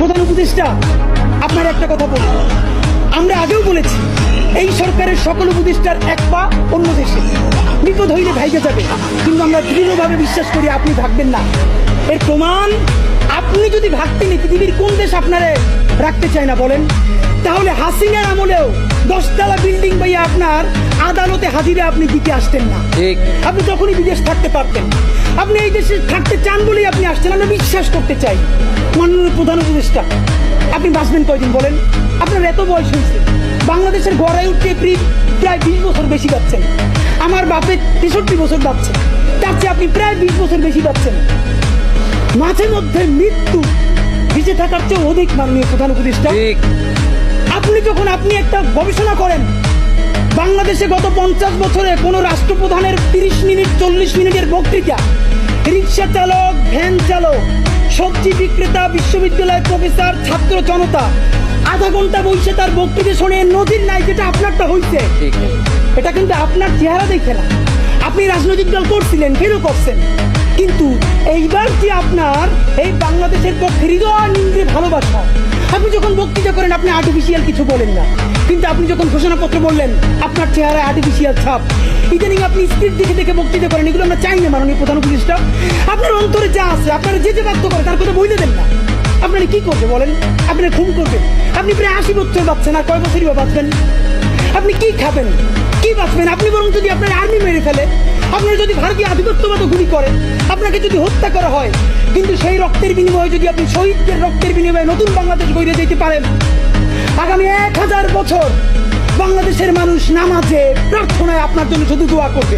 প্রধান উপদেষ্টা, আপনার একটা কথা বলি, আমরা আগেও বলেছি এই সরকারের সকল উপদেষ্টার এক পা অন্য দেশে, বিপদ হইলে ভাইগে যাবে, কিন্তু আমরা দৃঢ়ভাবে বিশ্বাস করি আপনি ভাগবেন না। এর প্রমাণ, আপনি যদি ভাগতেন পৃথিবীর কোন দেশ আপনারে রাখতে চায় না বলেন? তাহলে হাসিনার আমলেও 10 তলা বিল্ডিং পাইয়া আপনার আদালতে হাজিরা আপনি দিতে আসতেন না। আপনি তখনই বিদেশ থাকতে পারতেন। আপনি এই দেশে থাকতে চান বলেই আপনি আসছেন। আমরা বিশ্বাস করতে চাই মাননীয় প্রধান উপদেষ্টা, আপনি বাঁচবেন কয়দিন বলেন? আপনার এত বয়স হয়েছে, বাংলাদেশের গড়ায় উঠতে প্রায় 20 বছর বেশি পাচ্ছেন। আমার বাপের 63 বছর পাচ্ছে, তার চেয়ে আপনি প্রায় 20 বছর বেশি পাচ্ছেন। মাঝে মধ্যে মৃত্যু বেঁচে থাকার চেয়ে অধিক মাননীয় প্রধান উপদেষ্টা। আপনি একটা গবেষণা করেন, বাংলাদেশে গত 50 বছরে কোন রাষ্ট্রপ্রধানের 30 মিনিট 40 মিনিটের বক্তৃতা, রিক্সা চালক, ভ্যান চালক, সবজি বিক্রেতা, বিশ্ববিদ্যালয়ের প্রফেসর, ছাত্র জনতা আধা ঘন্টা বসে তার বক্তৃতা শুনে নজির নাই, যেটা আপনারটা হইছে। এটা কিন্তু আপনার চেহারা দেখে না, আপনি রাজনৈতিক দল করছিলেন, কেন করছেন, কিন্তু এইবার যে আপনার এই বাংলাদেশের পক্ষে হৃদয় নিংড়ে ভালোবাসা, আপনি যখন বক্তৃতা করেন আপনি আর্টিফিশিয়াল কিছু বলেন না, কিন্তু আপনি যখন ঘোষণাপত্র বললেন আপনার চেহারায় আর্টিফিশিয়াল ছাপ। ইদানিং আপনি স্ক্রিপ্ট দেখে দেখে বক্তৃতা করেন, এগুলো আমরা চাই না মাননীয় প্রধান উপদেষ্টা। আপনার অন্তরে যা আছে, আপনারা যে বাধ্য করে তার কথা বলে দেন না। আপনারা কি করবে বলেন? আপনারা খুন করবেন? আপনি প্রায় 80 বছর বাঁচছেন, আর কয় বছরই বা বাঁচবেন? আপনি কি খাবেন, কি বাঁচবেন? আপনি বরং যদি আপনার আর্মি মেরে ফেলে, আপনার যদি ভারতীয় আধিপত্যবাদ গুলি করে, আপনাকে যদি হত্যা করা হয়, কিন্তু সেই রক্তের বিনিময়ে যদি আপনি শহীদদের রক্তের বিনিময়ে নতুন বাংলাদেশ গড়ে যেতে পারেন, আগামী 1000 বছর বাংলাদেশের মানুষ নামাজে প্রার্থনায় আপনার জন্য শুধু দোয়া করবে।